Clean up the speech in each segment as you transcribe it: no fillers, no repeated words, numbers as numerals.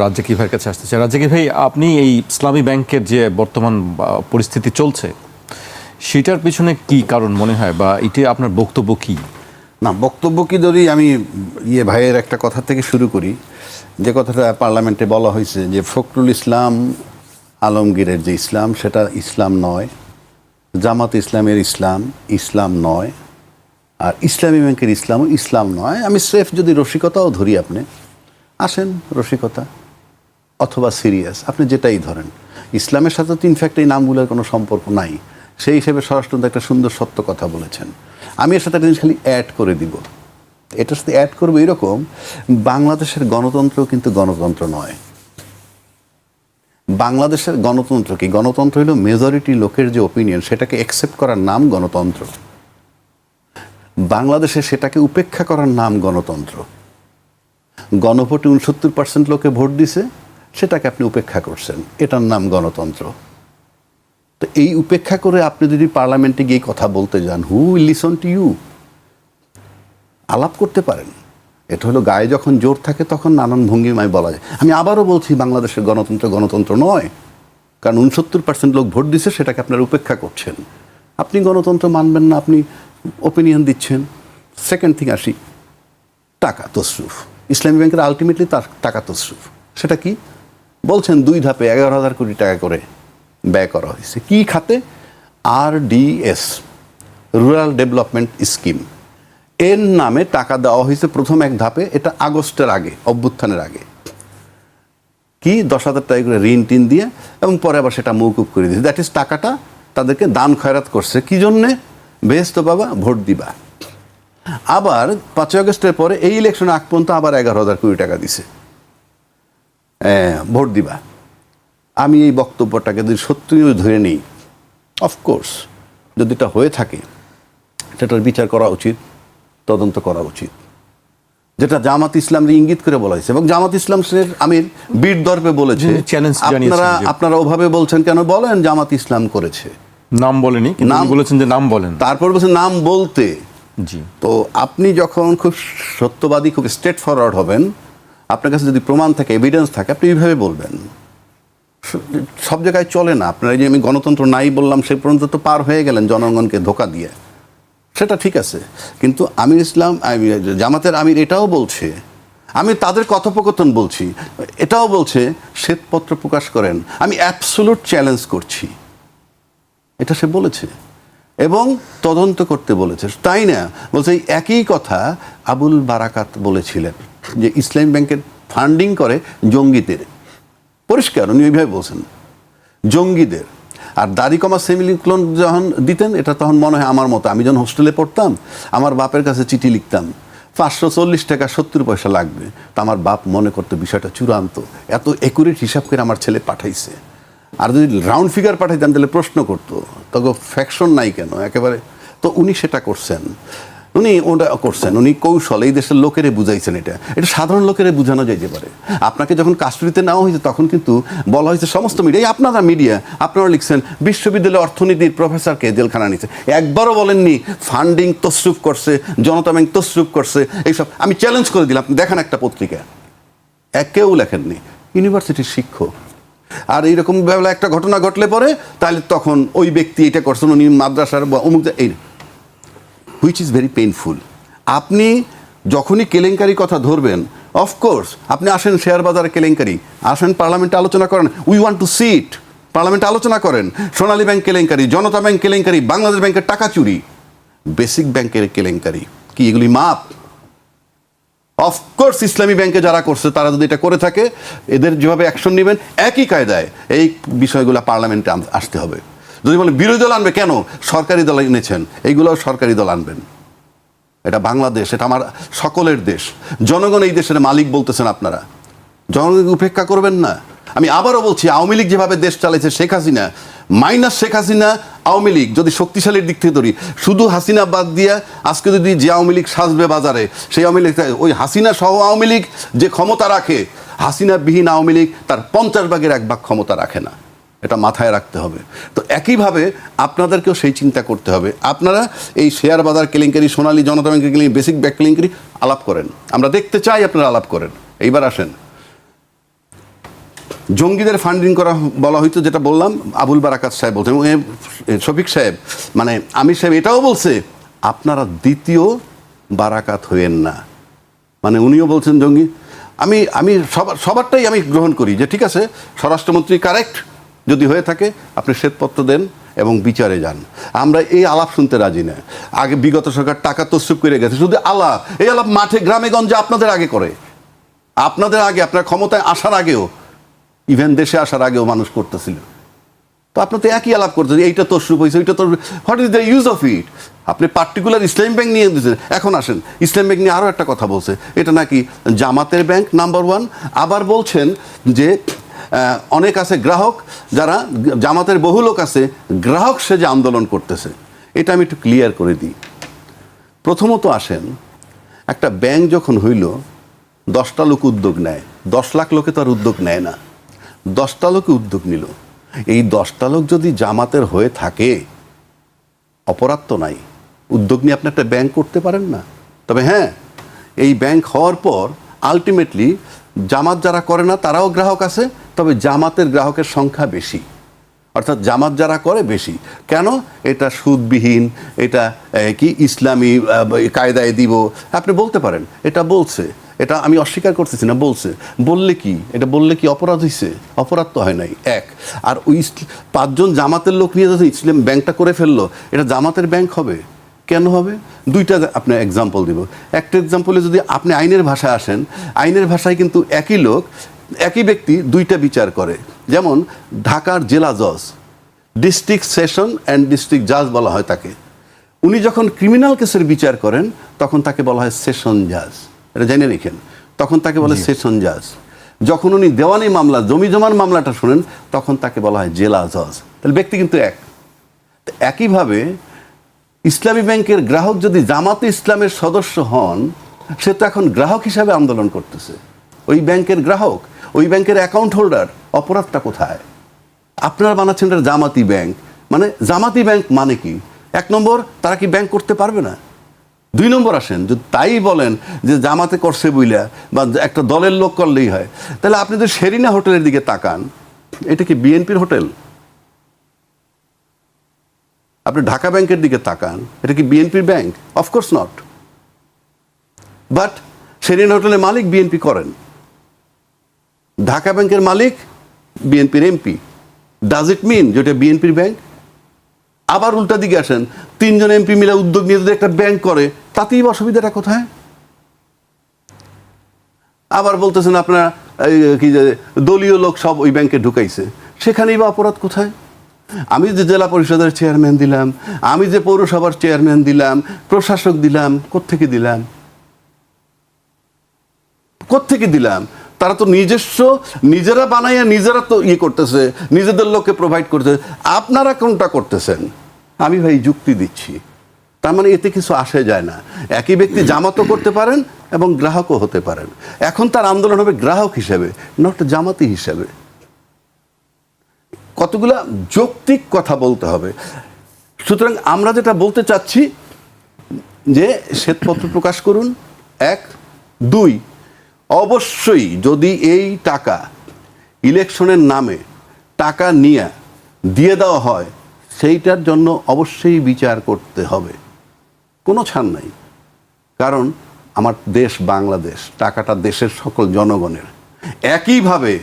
রাজ্জাকি ভাইয়ের কাছে আসতে চাই। রাজ্জাকি ভাই, আপনি এই ইসলামী ব্যাংকের যে বর্তমান পরিস্থিতি চলছে সেটার পিছনে কি কারণ মনে হয়, বা এটা আপনার বক্তব্য কি? না, বক্তব্য কি ধরি, আমি ভাইয়ের একটা কথা থেকে শুরু করি। যে কথাটা পার্লামেন্টে বলা হয়েছে যে ফখরুল ইসলাম আলমগীরের যে ইসলাম সেটা ইসলাম নয়, জামাত ইসলামের ইসলাম ইসলাম নয়, আর ইসলামী ব্যাংকের ইসলামও ইসলাম নয়। আমি স্রেফ যদি রসিকতাও ধরি, আপনি আসেন রসিকতা অথবা সিরিয়াস, আপনি যেটাই ধরেন, ইসলামের সাথে তো ইনফ্যাক্ট এই নামগুলোর কোনো সম্পর্ক নাই। সেই হিসেবে স্বরাষ্ট্রমন্ত্রী একটা সুন্দর সত্য কথা বলেছেন। আমি এর সাথে একটা জিনিস খালি অ্যাড করে দিব, এটার সাথে অ্যাড করবো এরকম, বাংলাদেশের গণতন্ত্র কিন্তু গণতন্ত্র নয়। বাংলাদেশের গণতন্ত্র কি? গণতন্ত্র হলো মেজরিটি লোকের যে ওপিনিয়ন সেটাকে অ্যাকসেপ্ট করার নাম গণতন্ত্র। বাংলাদেশে সেটাকে উপেক্ষা করার নাম গণতন্ত্র। গণভোটে 69% লোকে ভোট দিছে, সেটাকে আপনি উপেক্ষা করছেন, এটার নাম গণতন্ত্র। তো এই উপেক্ষা করে আপনি যদি পার্লামেন্টে গিয়ে কথা বলতে যান, who will listen to you? আলাপ করতে পারেন। এটা হলো গায়ে যখন জোর থাকে তখন নানান ভঙ্গিমায় বলা যায়। আমি আবারও বলছি, বাংলাদেশের গণতন্ত্র গণতন্ত্র নয়, কারণ 69% লোক ভোট দিছে, সেটাকে আপনারা উপেক্ষা করছেন। আপনি গণতন্ত্র মানবেন না, আপনি ওপিনিয়ন দিচ্ছেন। সেকেন্ড থিং আসি, টাকা তসরুফ। ইসলামী ব্যাংকের আলটিমেটলি তার টাকা তসরুফ। সেটা কি বলছেন? 2 ধাপে 11,000 কোটি টাকা করে ব্যয় করা হয়েছে। কি খাতে? RDS, রুরাল ডেভেলপমেন্ট স্কিম, এর নামে টাকা দেওয়া হয়েছে প্রথম এক ধাপে। এটা আগস্টের আগে, অভ্যুত্থানের আগে, কি 10,000 টাকা করে ঋণ টিন দিয়ে, এবং পরে আবার সেটা মৌকুব করে দিয়েছে। দ্যাট ইজ টাকাটা তাদেরকে দান খয়রাত করছে। কি জন্যে? বেহেশত বাবা, ভোট দিবা। আবার 5ই আগস্টের পরে এই ইলেকশনে আগ পর্যন্ত আবার 11,000 কোটি টাকা দিছে, ভোট দিবা। আমি এই বক্তব্যটাকে যদি সত্যিও ধরে নিই, অফকোর্স যদি এটা হয়ে থাকে সেটার বিচার করা উচিত, তদন্ত করা উচিত, যেটা জামাত ইসলামকে ইঙ্গিত করে বলা হয়েছে। এবং জামাত ইসলামের আমির বীর দর্পে বলেছে, আপনারা ওভাবে বলছেন কেন? বলেন জামাত ইসলাম করেছে, নাম বলেনি, নাম বলেছেন যে নাম বলেন, তারপর বলছেন নাম বলতে। জি, তো আপনি যখন খুব সত্যবাদী, খুব স্ট্রেট ফরওয়ার্ড হবেন, আপনার কাছে যদি প্রমাণ থাকে, এভিডেন্স থাকে, আপনি এইভাবে বলবেন। সব জায়গায় চলে না। আপনারা যে আমি গণতন্ত্র নাই বললাম, সে পর্যন্ত তো পার হয়ে গেলেন জনগণকে ধোকা দিয়ে, সেটা ঠিক আছে। কিন্তু আমির ইসলাম, জামাতের আমির এটাও বলছে, আমি তাদের কথোপকথন বলছি, এটাও বলছে শ্বেতপত্র প্রকাশ করেন, আমি অ্যাবসোলুট চ্যালেঞ্জ করছি, এটা সে বলেছে, এবং তদন্ত করতে বলেছে। তাই না? বলছে এই একই কথা আবুল বারাকাত বলেছিলেন, যে ইসলামী ব্যাংকের ফান্ডিং করে জঙ্গিদের। পরিষ্কার উনি ওইভাবে বলছেন, জঙ্গিদের। আর দাড়ি কমা সেমিলিক্লোন যখন দিতেন, এটা তখন মনে হয় আমার মতো, আমি যখন হোস্টেলে পড়তাম, আমার বাপের কাছে চিঠি লিখতাম, 540 টাকা 70 পয়সা লাগবে। তা আমার বাপ মনে করতে বিষয়টা চূড়ান্ত, এত একুরেট হিসাব করে আমার ছেলে পাঠাইছে। আর যদি রাউন্ড ফিগার পাঠাইতাম তাহলে প্রশ্ন করতো, তখন ফ্যাকশন নাই কেন একেবারে। তো উনি সেটা করছেন, উনি ওটা করছেন, উনি কৌশল এই দেশের লোকেরে বুঝাইছেন। এটা সাধারণ লোকেরে বোঝানো যাইতে পারে। আপনাকে যখন কাস্টডিতে নেওয়া হয়েছে তখন কিন্তু বলা হয়েছে, সমস্ত মিডিয়া, আপনারা মিডিয়া, আপনারা লিখছেন বিশ্ববিদ্যালয় অর্থনীতির প্রফেসরকে জেলখানা নিচ্ছে। একবারও বলেননি ফান্ডিং তসরুফ করছে, জনতা ব্যাংক তসরুফ করছে, এইসব। আমি চ্যালেঞ্জ করে দিলাম, আপনি দেখান একটা পত্রিকা, কেউ লেখেননি, ইউনিভার্সিটির শিক্ষক। আর এইরকম বেলা একটা ঘটনা ঘটলে পরে, তাহলে তখন ওই ব্যক্তি এটা করছেন, উনি মাদ্রাসার বা অমুক, এই হুইচ ইজ ভেরি পেইনফুল। আপনি যখনই কেলেঙ্কারি কথা ধরবেন, অফকোর্স আপনি আসেন শেয়ার বাজারে কেলেঙ্কারি, আসেন পার্লামেন্টে আলোচনা করেন, উই ওয়ান্ট টু সি ইট, পার্লামেন্টে আলোচনা করেন। সোনালী ব্যাংক কেলেঙ্কারি, জনতা ব্যাংক কেলেঙ্কারি, বাংলাদেশ ব্যাংকের টাকা চুরি, বেসিক ব্যাংকের কেলেঙ্কারি, কি এগুলি মাপ? অফকোর্স ইসলামী ব্যাংকে যারা করছে তারা যদি এটা করে থাকে, এদের যেভাবে অ্যাকশন নেবেন একই কায়দায় এই বিষয়গুলো পার্লামেন্টে আসতে হবে। যদি বলে বিরোধী দল আনবে, কেন? সরকারি দল এনেছেন, এইগুলোও সরকারি দল আনবেন। এটা বাংলাদেশ, এটা আমার সকলের দেশ, জনগণ এই দেশের মালিক বলতেছেন আপনারা, জনগণকে উপেক্ষা করবেন না। আমি আবারও বলছি, আওয়ামী লীগ যেভাবে দেশ চালাইছে, শেখ হাসিনা মাইনাস শেখ হাসিনা, আওয়ামী লীগ যদি শক্তিশালীর দিক থেকে ধরি, শুধু হাসিনা বাদ দিয়ে আজকে যদি যে আওয়ামী লীগ সাজবে বাজারে, সেই আওয়ামী লীগ, ওই হাসিনা সহ আওয়ামী লীগ যে ক্ষমতা রাখে, হাসিনা বিহীন আওয়ামী লীগ তার 50 ভাগের 1 ভাগ ক্ষমতা রাখে না। এটা মাথায় রাখতে হবে। তো একইভাবে আপনাদেরকেও সেই চিন্তা করতে হবে। আপনারা এই শেয়ার বাজার কেলেঙ্কারি, সোনালী, জনতা ব্যাংকের কেলেঙ্কারি, বেসিক ব্যাংক কেলেঙ্কারি আলাপ করেন, আমরা দেখতে চাই আপনারা আলাপ করেন। এইবার আসেন জঙ্গিদের ফান্ডিং করা বলা হয়তো, যেটা বললাম আবুল বারাকাত সাহেব বলছেন, এবং শফিক সাহেব মানে আমির সাহেব এটাও বলছে আপনারা দ্বিতীয় বারাকাত হইয়েন না, মানে উনিও বলছেন জঙ্গি। আমি সবারটাই আমি গ্রহণ করি যে ঠিক আছে, স্বরাষ্ট্রমন্ত্রী কারেক্ট, যদি হয়ে থাকে আপনি শ্বেতপত্র দেন এবং বিচারে যান। আমরা এই আলাপ শুনতে রাজি না। আগে বিগত সরকার টাকা তসরুপ করে গেছে, শুধু আলাপ, এই আলাপ মাঠে গ্রামে গঞ্জে আপনাদের আগে করে, আপনাদের আগে, আপনার ক্ষমতায় আসার আগেও, ইভেন দেশে আসার আগেও মানুষ করতেছিল। তো আপনি তো একই আলাপ করতেছেন, এইটা তসরুপ হয়েছে, ওইটা তো, what is the use of it? আপনি পার্টিকুলার ইসলামী ব্যাংক নিয়ে দিয়েছেন। এখন আসেন, ইসলামী ব্যাংক নিয়ে আরও একটা কথা বলছে, এটা নাকি জামাতের ব্যাংক নাম্বার 1। আবার বলছেন যে অনেক আছে গ্রাহক, যারা জামাতের বহু লোক আছে গ্রাহক সে যে আন্দোলন করতেছে। এটা আমি একটু ক্লিয়ার করে দিই। প্রথমত আসেন, একটা ব্যাংক যখন হইল 10টা লোক উদ্যোগ নেয়, 10 লাখ লোকে তো আর উদ্যোগ নেয় না, 10টা লোকে উদ্যোগ নিল। এই 10টা লোক যদি জামাতের হয়ে থাকে, অপরাধ তো নাই, উদ্যোগ নিয়ে আপনি একটা ব্যাংক করতে পারেন না। তবে হ্যাঁ, এই ব্যাংক হওয়ার পর আলটিমেটলি জামাত যারা করে না তারাও গ্রাহক আছে, তবে জামাতের গ্রাহকের সংখ্যা বেশি, অর্থাৎ জামাত যারা করে বেশি। কেন? এটা সুদবিহীন, এটা কি ইসলামী কায়দায় দিব, আপনি বলতে পারেন। এটা বলছে, এটা আমি অস্বীকার করতেছি না, বলছে। বললে কি, এটা বললে কি অপরাধ হয়েছে? অপরাধ তো হয় নাই। এক, আর ওই 5জন জামাতের লোক নিয়ে যদি ইসলাম ব্যাংকটা করে ফেললো, এটা জামাতের ব্যাংক হবে? কেন হবে? দুইটা আপনার এক্সাম্পল দিব। একটা এক্সাম্পলে যদি আপনি আইনের ভাষায় আসেন, আইনের ভাষায় কিন্তু একই লোক, একই ব্যক্তি দুইটা বিচার করে। যেমন ঢাকার জেলা জজ, ডিস্ট্রিক্ট সেশন অ্যান্ড ডিস্ট্রিক্ট জাজ বলা হয় তাকে। উনি যখন ক্রিমিনাল কেসের বিচার করেন তখন তাকে বলা হয় সেশন জাজ, এটা জেনে রেখেন, তখন তাকে বলে সেশন জাজ। যখন উনি দেওয়ানি মামলা, জমি জমার মামলাটা শোনেন, তখন তাকে বলা হয় জেলা জজ। তাহলে ব্যক্তি কিন্তু এক। একইভাবে ইসলামী ব্যাংকের গ্রাহক যদি জামাতে ইসলামের সদস্য হন, সে তো এখন গ্রাহক হিসাবে আন্দোলন করতেছে, ওই ব্যাংকের গ্রাহক, ওই ব্যাংকের অ্যাকাউন্ট হোল্ডার। অপরাধটা কোথায়? আপনারা বানাচ্ছেন এটা জামাতি ব্যাংক। মানে জামাতি ব্যাংক মানে কি? 1 নম্বর, তারা কি ব্যাংক করতে পারবে না? 2 নম্বর আসেন, যদি তাই বলেন যে জামাতে করছে বইলা বা একটা দলের লোক করলেই হয়, তাহলে আপনি যদি শেরিনা হোটেলের দিকে তাকান, এটা কি বিএনপির হোটেল? আপনি ঢাকা ব্যাংকের দিকে তাকান, এটা কি বিএনপির bank? Of course not. But Sherina হোটেলের মালিক বিএনপি করেন, ঢাকা ব্যাংকের মালিক বিএনপির এমপি। ডাজ ইট মিন যেটা বিএনপির ব্যাংক? আবার উল্টা দিকে আসেন, 3 জন এমপি মিলে উদ্যোগ নিয়ে যদি একটা ব্যাংক করে, তাতেই অসুবিধাটা কোথায়? আবার বলতেছেন আপনারা কি যে দলীয় লোক সব ওই ব্যাংকে ঢুকাইছে, সেখানেই বা অপরাধ কোথায়? আমি যে জেলা পরিষদের চেয়ারম্যান দিলাম, আমি যে পৌরসভার চেয়ারম্যান দিলাম, প্রশাসক দিলাম, কোত্থেকে দিলাম? কোত্থেকে দিলাম? তারা তো নিজেরা বানাইয়া নিজেরা তো করতেছে, নিজেদের লোককে প্রোভাইড করতেছে। আপনারা কোনটা করতেছেন? আমি ভাই যুক্তি দিচ্ছি, তার মানে এতে কিছু আসে যায় না। একই ব্যক্তি জামাতও করতে পারেন এবং গ্রাহকও হতে পারেন। এখন তার আন্দোলন হবে গ্রাহক হিসেবে, নট জামাতি হিসেবে। কতগুলা যৌক্তিক কথা বলতে হবে। সুতরাং আমরা যেটা বলতে চাচ্ছি যে শ্বেতপত্র প্রকাশ করুন, 1। 2, অবশ্যই যদি এই টাকা ইলেকশনের নামে টাকা নিয়ে দিয়ে দেওয়া হয়, সেইটার জন্য অবশ্যই বিচার করতে হবে, কোনো ছাড় নাই। কারণ আমার দেশ বাংলাদেশ, টাকাটা দেশের সকল জনগণের। একইভাবে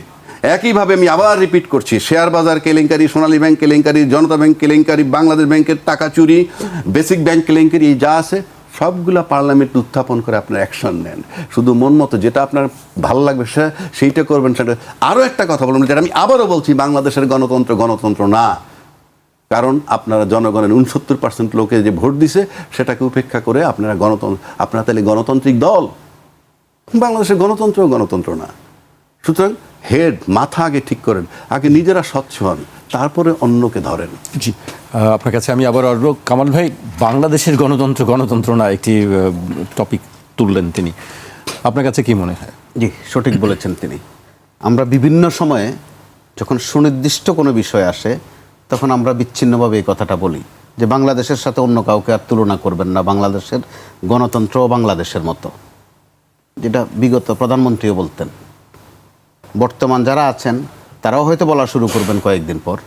আমি আবার রিপিট করছি, শেয়ার বাজার কেলেঙ্কারি, সোনালী ব্যাংক কেলেঙ্কারি, জনতা ব্যাংক কেলেঙ্কারি, বাংলাদেশ ব্যাংকের টাকা চুরি, বেসিক ব্যাংক কেলেঙ্কারি, এই যা আছে সবগুলা পার্লামেন্ট উত্থাপন করে আপনার অ্যাকশন নেন। শুধু মন মতো যেটা আপনার ভালো লাগবে সেইটা করবেন। সেটা আরও একটা কথা বলবেন, যেটা আমি আবারও বলছি, বাংলাদেশের গণতন্ত্র না। কারণ আপনারা জনগণের 69% লোকে যে ভোট দিছে সেটাকে উপেক্ষা করে আপনারা তাহলে গণতান্ত্রিক দল। বাংলাদেশের গণতন্ত্র না। সুতরাং মাথা আগে ঠিক করেন, আগে নিজেরা স্বচ্ছ হন, তারপরে অন্যকে ধরেন। জি, আপনার কাছে আমি আবার আসবো। কামাল ভাই, বাংলাদেশের গণতন্ত্র না একটি টপিক তুললেন তিনি, আপনার কাছে কি মনে হয়? জি, সঠিক বলেছেন তিনি। আমরা বিভিন্ন সময়ে যখন সুনির্দিষ্ট কোনো বিষয় আসে, তখন আমরা বিচ্ছিন্নভাবে এই কথাটা বলি যে বাংলাদেশের সাথে অন্য কাউকে আর তুলনা করবেন না, বাংলাদেশের গণতন্ত্র বাংলাদেশের মতো, যেটা বিগত প্রধানমন্ত্রীও বলতেন। বর্তমান যারা আছেন তারাও হয়তো বলা শুরু করবেন কয়েকদিন পর।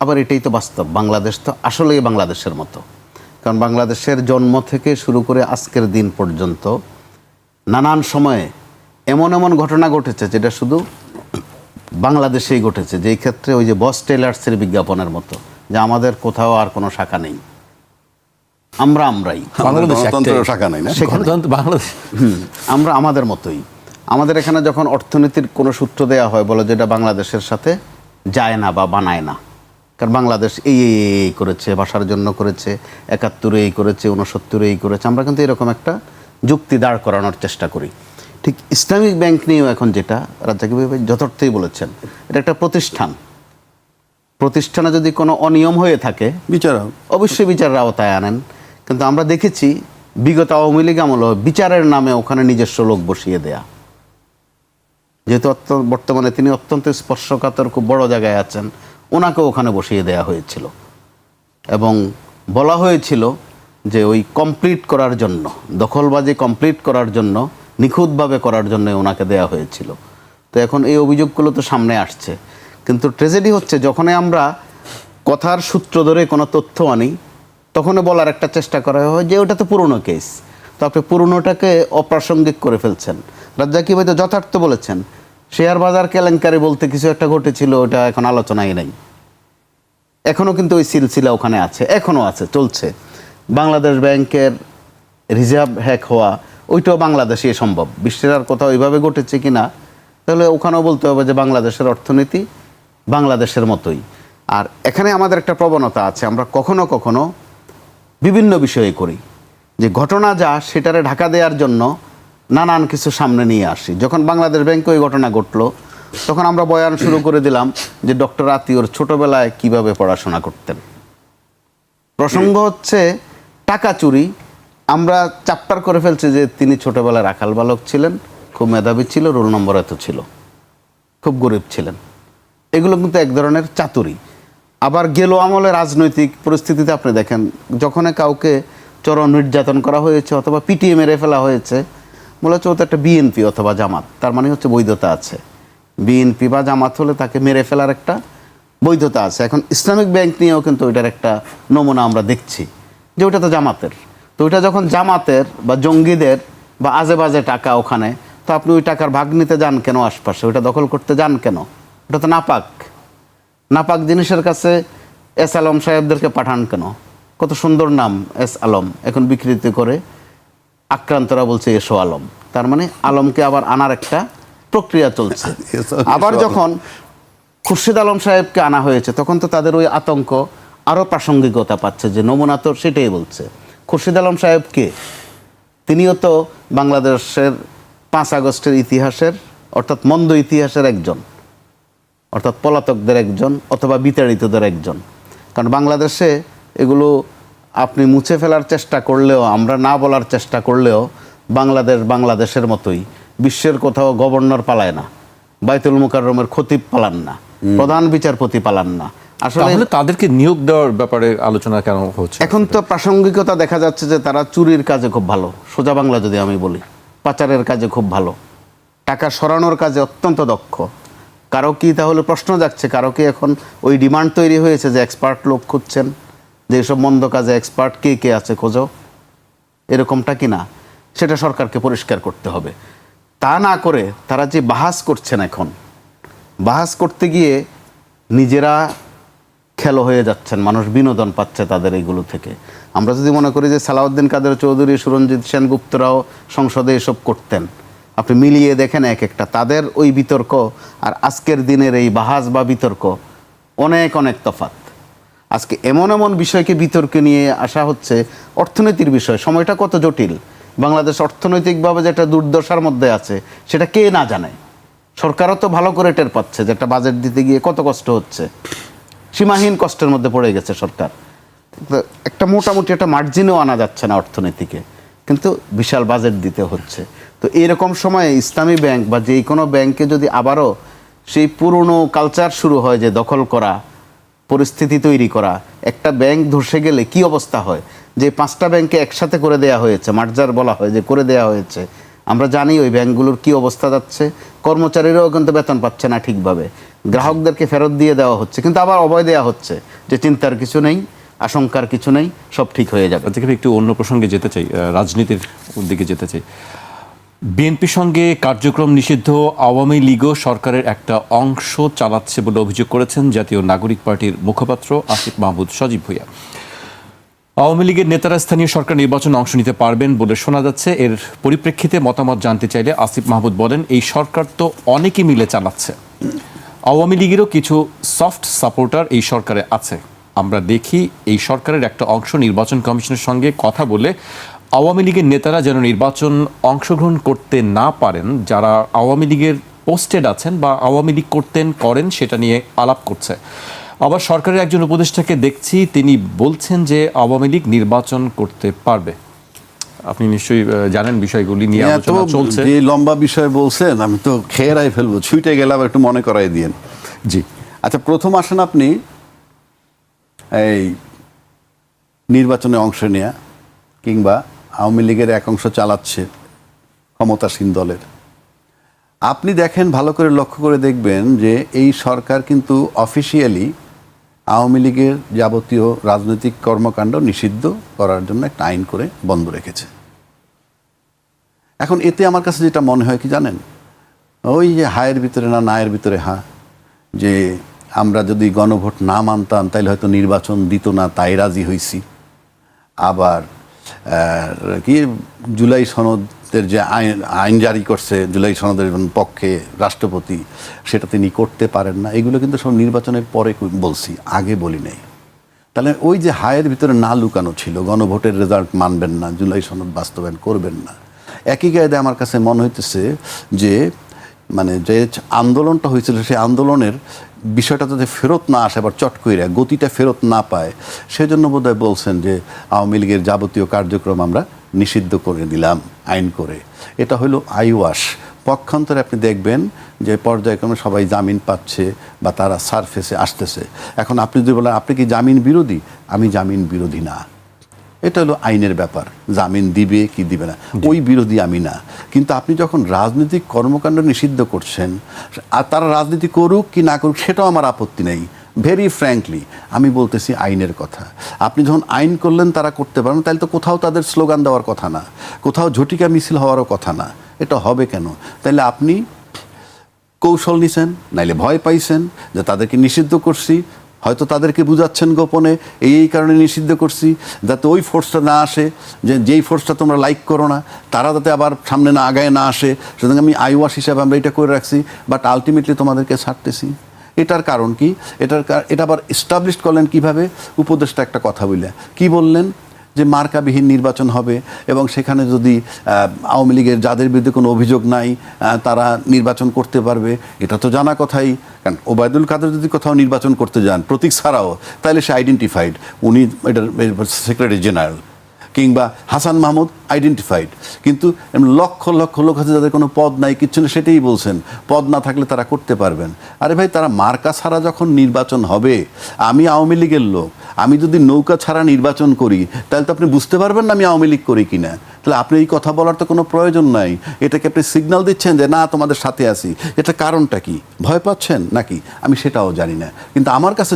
আবার এটাই তো বাস্তব, বাংলাদেশ তো আসলেই বাংলাদেশের মতো। কারণ বাংলাদেশের জন্ম থেকে শুরু করে আজকের দিন পর্যন্ত নানান সময়ে এমন এমন ঘটনা ঘটেছে যেটা শুধু বাংলাদেশেই ঘটেছে, যেই ক্ষেত্রে ওই যে বস টেলার্সের বিজ্ঞাপনের মতো, যে আমাদের কোথাও আর কোনো শাখা নেই, আমরাই বাংলাদেশ গণতন্ত্রের একটাই। শাখা নাই না? গণতন্ত্র বাংলাদেশ। আমরা আমাদের মতোই। আমাদের এখানে যখন অর্থনীতির কোনো সূত্র দেওয়া হয়, বলে যেটা বাংলাদেশের সাথে যায় না বা বানায় না, কারণ বাংলাদেশ এই করেছে, ভাষার জন্য করেছে, ৭১ এই করেছে, ৬৯ এই করেছে, আমরা কিন্তু এরকম একটা যুক্তি দাঁড় করানোর চেষ্টা করি। ঠিক ইসলামিক ব্যাংক নিয়েও এখন যেটা রাজ্জাকি ভাই যথার্থই বলেছেন, এটা একটা প্রতিষ্ঠানে যদি কোনো অনিয়ম হয়ে থাকে বিচার অবশ্যই বিচারের আওতায় আনেন। কিন্তু আমরা দেখেছি বিগত আওয়ামী লীগ আমল বিচারের নামে ওখানে নিজস্ব লোক বসিয়ে দেয়া, যেহেতু বর্তমানে তিনি অত্যন্ত স্পর্শকাতর খুব বড় জায়গায় আছেন, ওনাকে ওখানে বসিয়ে দেয়া হয়েছিল এবং বলা হয়েছিল যে ওই কমপ্লিট করার জন্য, দখলবাজি কমপ্লিট করার জন্য, নিখুঁতভাবে করার জন্য ওনাকে দেয়া হয়েছিল। তো এখন এই অভিযোগগুলো তো সামনে আসছে, কিন্তু ট্র্যাজেডি হচ্ছে যখনই আমরা কথার সূত্র ধরে কোনো তথ্য আনি, তখনই বলার একটা চেষ্টা করা হয় যে ওটা তো পুরনো কেস, তো আপনি পুরনোটাকে অপ্রাসঙ্গিক করে ফেলছেন। রাজ্জাকি ভাই তো যথার্থ বলেছেন, শেয়ার বাজার কেলেঙ্কারি বলতে কিছু একটা ঘটেছিল, ওটা এখন আলোচনাই নেই। এখনও কিন্তু ওই সিলসিলা ওখানে আছে, এখনও আছে, চলছে। বাংলাদেশ ব্যাংকের রিজার্ভ হ্যাক হওয়া, ওইটাও বাংলাদেশে সম্ভব। বিশ্বের আর কোথাও ওইভাবে ঘটেছে কি না, তাহলে ওখানেও বলতে হবে যে বাংলাদেশের অর্থনীতি বাংলাদেশের মতোই। আর এখানে আমাদের একটা প্রবণতা আছে, আমরা কখনো কখনো বিভিন্ন বিষয়ে করি যে ঘটনা যা সেটারে ঢাকা দেওয়ার জন্য নানান কিছু সামনে নিয়ে আসি। যখন বাংলাদেশ ব্যাংকে ওই ঘটনা ঘটলো, তখন আমরা বয়ান শুরু করে দিলাম যে ডক্টর আতিউর ছোটবেলায় কিভাবে পড়াশোনা করতেন। প্রসঙ্গ হচ্ছে টাকা চুরি, আমরা চাপ্টার করে ফেলছি যে তিনি ছোটবেলায় রাখাল বালক ছিলেন, খুব মেধাবী ছিল, রোল নম্বর এত ছিল, খুব গরিব ছিলেন। এগুলো কিন্তু এক ধরনের চাতুরি। আবার গেল আমলে রাজনৈতিক পরিস্থিতিতে আপনি দেখেন, যখন কাউকে চরম নির্যাতন করা হয়েছে অথবা পিটিয়ে মেরে ফেলা হয়েছে, বলা হচ্ছে ও তো একটা বিএনপি অথবা জামাত, তার মানে হচ্ছে বৈধতা আছে। বিএনপি বা জামাত হলে তাকে মেরে ফেলার একটা বৈধতা আছে। এখন ইসলামিক ব্যাংক নিয়েও কিন্তু ওইটার একটা নমুনা আমরা দেখছি যে ওইটা তো জামাতের। তো ওইটা যখন জামাতের বা জঙ্গিদের বা আজে বাজে টাকা ওখানে, তো আপনি ওই টাকার ভাগ নিতে যান কেন আশপাশে, ওইটা দখল করতে যান কেন? ওটা তো নাপাক জিনিসের কাছে এস আলম সাহেবদেরকে পাঠান কেন? কত সুন্দর নাম এস আলম, এখন বিকৃতি করে আক্রান্তরা বলছে এসো আলম, তার মানে আলমকে আবার আনার একটা প্রক্রিয়া চলছে। আবার যখন খুরশিদ আলম সাহেবকে আনা হয়েছে, তখন তো তাদের ওই আতঙ্ক আরও প্রাসঙ্গিকতা পাচ্ছে, যে নমুনা তো সেটাই বলছে। খুরশিদ আলম সাহেবকে, তিনিও তো বাংলাদেশের 5 আগস্টের ইতিহাসের অর্থাৎ মন্দ ইতিহাসের একজন, অর্থাৎ পলাতকদের একজন অথবা বিতাড়িতদের একজন। কারণ বাংলাদেশে এগুলো আপনি মুছে ফেলার চেষ্টা করলেও, আমরা না বলার চেষ্টা করলেও, বাংলাদেশের মতোই বিশ্বের কোথাও গভর্নর পালায় না, বাইতুল মুকাররমের খতিব পালান না, প্রধান বিচারপতি পালান না। আসলে তাদেরকে নিয়োগ দেওয়ার ব্যাপারে আলোচনা কেন হচ্ছে? এখন তো প্রাসঙ্গিকতা দেখা যাচ্ছে যে তারা চুরির কাজে খুব ভালো, সোজা বাংলা যদি আমি বলি, পাচারের কাজে খুব ভালো, টাকা সরানোর কাজে অত্যন্ত দক্ষ। কারো কি তাহলে প্রশ্ন যাচ্ছে, কারো কি এখন ওই ডিমান্ড তৈরি হয়েছে যে এক্সপার্ট লোক খুঁজছেন, যে এসব মন্দ কাজে এক্সপার্ট কে আছে খোঁজো, এরকমটা কি না? সেটা সরকারকে পরিষ্কার করতে হবে। তা না করে তারা যে বাহাস করছেন, এখন বাহাস করতে গিয়ে নিজেরা খেলো হয়ে যাচ্ছেন, মানুষ বিনোদন পাচ্ছে তাদের এইগুলো থেকে। আমরা যদি মনে করি যে সালাউদ্দিন কাদের চৌধুরী, সুরঞ্জিত সেনগুপ্তরাও সংসদে এসব করতেন, আপনি মিলিয়ে দেখেন এক একটা তাদের ওই বিতর্ক আর আজকের দিনের এই বাহাস বা বিতর্ক অনেক অনেক তফাৎ। আজকে এমন বিষয়কে বিতর্কে নিয়ে আসা হচ্ছে, অর্থনীতির বিষয়, সময়টা কত জটিল। বাংলাদেশ অর্থনৈতিকভাবে যেটা দুর্দশার মধ্যে আছে সেটা কে না জানে। সরকারও তো ভালো করে টের পাচ্ছে যে একটা বাজেট দিতে গিয়ে কত কষ্ট হচ্ছে, সীমাহীন কষ্টের মধ্যে পড়ে গেছে সরকার। একটা মোটামুটি একটা মার্জিনও আনা যাচ্ছে না অর্থনীতিকে, কিন্তু বিশাল বাজেট দিতে হচ্ছে। তো এইরকম সময়ে ইসলামী ব্যাংক বা যে কোনো ব্যাংকে যদি আবারও সেই পুরনো কালচার শুরু হয় যে দখল করা, পরিস্থিতি তৈরি করা, একটা ব্যাংক ধসে গেলে কি অবস্থা হয়, যে 5টা ব্যাংকে একসাথে করে দেয়া হয়েছে, মার্জার বলা হয় যে করে দেয়া হয়েছে, আমরা জানি ওই ব্যাংকগুলোর কি অবস্থা যাচ্ছে। কর্মচারীরাও কিন্তু বেতন পাচ্ছে না ঠিকভাবে, গ্রাহকদেরকে ফেরত দিয়ে দেওয়া হচ্ছে, কিন্তু আবার অভয় দেওয়া হচ্ছে যে চিন্তার কিছু নেই, আশঙ্কার কিছু নেই, সব ঠিক হয়ে যাবে। আজকে একটু অন্য প্রসঙ্গে যেতে চাই, রাজনীতির দিকে যেতে চাই। বিএনপির সঙ্গে কার্যক্রম নিষিদ্ধ আওয়ামী লীগও সরকারের একটা অংশ চালাচ্ছে বলে অভিযোগ করেছেন জাতীয় নাগরিক পার্টির মুখপাত্র আসিফ মাহমুদ সজীব ভূঁইয়া। আওয়ামী লীগের নেতারা স্থানীয় সরকার নির্বাচনে অংশ নিতে পারবেন বলে শোনা যাচ্ছে। এর পরিপ্রেক্ষিতে মতামত জানতে চাইলে আসিফ মাহমুদ বলেন, এই সরকার তো অনেকে মিলে চালাচ্ছে, আওয়ামী লীগেরও কিছু সফট সাপোর্টার এই সরকারে আছে। আমরা দেখি এই সরকারের একটা অংশ নির্বাচন কমিশনের সঙ্গে কথা বলে আওয়ামী লীগের নেতারা যেন নির্বাচন অংশগ্রহণ করতে না পারেন, যারা আওয়ামী লীগের পোস্টেড আছেন বা আওয়ামী লীগ করেন সেটা নিয়ে আলাপ করছে। আবার সরকারের একজন উপদেষ্টাকে দেখছি, তিনি বলছেন যে আওয়ামী লীগ নির্বাচন করতে পারবে। আপনি নিশ্চয়ই জানেন বিষয়গুলি নিয়ে আলোচনা চলছে। যে লম্বা বিষয় বলছেন আমি তো খেয়েরাই ফেলবো, ছুটে গেলাম, একটু মনে করাই দিয়েন। জি, আচ্ছা, প্রথম আসেন আপনি এই নির্বাচনে অংশ নেয়া কিংবা আওয়ামী লীগের এক অংশ চালাচ্ছে ক্ষমতাসীন দলের। আপনি দেখেন, ভালো করে লক্ষ্য করে দেখবেন যে এই সরকার কিন্তু অফিসিয়ালি আওয়ামী লীগের যাবতীয় রাজনৈতিক কর্মকাণ্ড নিষিদ্ধ করার জন্য একটা আইন করে বন্ধ রেখেছে। এখন এতে আমার কাছে যেটা মনে হয় কি জানেন, ওই যে হায়ের ভিতরে না নায়ের ভিতরে হা, যে আমরা যদি গণভোট না মানতাম তাহলে হয়তো নির্বাচন দিত না, তাই রাজি হইছি। আবার কি জুলাই সনদের যে আইন জারি করছে, জুলাই সনদের পক্ষে রাষ্ট্রপতি, সেটা তিনি করতে পারেন না। এগুলো কিন্তু সব নির্বাচনের পরে বলছি, আগে বলি নাই। তাহলে ওই যে হায়ের ভিতরে না লুকানো ছিল, গণভোটের রেজাল্ট মানবেন না, জুলাই সনদ বাস্তবায়ন করবেন না, একই গায়ে আমার কাছে মনে হইতেছে যে মানে যে আন্দোলনটা হয়েছিল সেই আন্দোলনের বিষয়টা যাতে ফেরত না আসে, আবার চট কইরা গতিটা ফেরত না পায়, সেজন্য বোধহয় বলছেন যে আওয়ামী লীগের যাবতীয় কার্যক্রম আমরা নিষিদ্ধ করে দিলাম আইন করে। এটা হলো আইওয়াশ। পক্ষান্তরে আপনি দেখবেন যে পর্যায়ক্রমে সবাই জামিন পাচ্ছে বা তারা সারফেসে আসতেছে। এখন আপনি যদি বলেন আপনি কি জামিন বিরোধী, আমি জামিন বিরোধী না। এটা হলো আইনের ব্যাপার, জামিন দিবে কি দিবে না ওই বিরোধী আমি না। কিন্তু আপনি যখন রাজনৈতিক কর্মকাণ্ড নিষিদ্ধ করছেন, আর তারা রাজনীতি করুক কি না করুক সেটাও আমার আপত্তি নেই। ভেরি ফ্র্যাঙ্কলি আমি বলতেছি আইনের কথা। আপনি যখন আইন করলেন তারা করতে পারেন, তাহলে তো কোথাও তাদের স্লোগান দেওয়ার কথা না, কোথাও ঝটিকা মিছিল হওয়ারও কথা না। এটা হবে কেন? তাহলে আপনি কৌশল নিছেন, নাইলে ভয় পাইছেন যে তাদেরকে নিষিদ্ধ করছি, হয়তো তাদেরকে বুঝাচ্ছেন গোপনে এই কারণে নিষিদ্ধ করছি যাতে ওই ফোর্সটা না আসে, যেই ফোর্সটা তোমরা লাইক করো না তারা যাতে আবার সামনে না আগায় না আসে। সুতরাং আমি আইওয়াশ হিসাবে আমরা এটা করে রাখছি, বাট আলটিমেটলি তোমাদেরকে ছাড়তেছি। এটার কারণ কি? এটা আবার এস্টাবলিশ করলেন কিভাবে? উপদেষ্টা একটা কথা বললেন, কি বললেন? যে মার্কাবিহীন নির্বাচন হবে এবং সেখানে যদি আওয়ামী লীগের যাদের বিরুদ্ধে কোনো অভিযোগ নাই তারা নির্বাচন করতে পারবে। এটা তো জানা কথাই, কারণ ওবায়দুল কাদের যদি কোথাও নির্বাচন করতে যান প্রতীক ছাড়াও, তাহলে সে আইডেন্টিফাইড, উনি এটার সেক্রেটারি জেনারেল, কিংবা হাসান মাহমুদ আইডেন্টিফাইড। কিন্তু লক্ষ লক্ষ লোক আছে যাদের কোনো পদ নাই, কিচ্ছু না, সেটাই বলছেন পদ না থাকলে তারা করতে পারবেন। আরে ভাই, তারা মার্কা ছাড়া যখন নির্বাচন হবে, আমি আওয়ামী লীগের লোক, আমি যদি নৌকা ছাড়া নির্বাচন করি তাহলে তো আপনি বুঝতে পারবেন না আমি আওয়ামী লীগ করি কিনা। তাহলে আপনি এই কথা বলার তো কোনো প্রয়োজন নাই। এটাকে আপনি সিগন্যাল দিচ্ছেন যে না তোমাদের সাথে আছি। এটা কারণটা কি? ভয় পাচ্ছেন নাকি? আমি সেটাও জানি না। কিন্তু আমার কাছে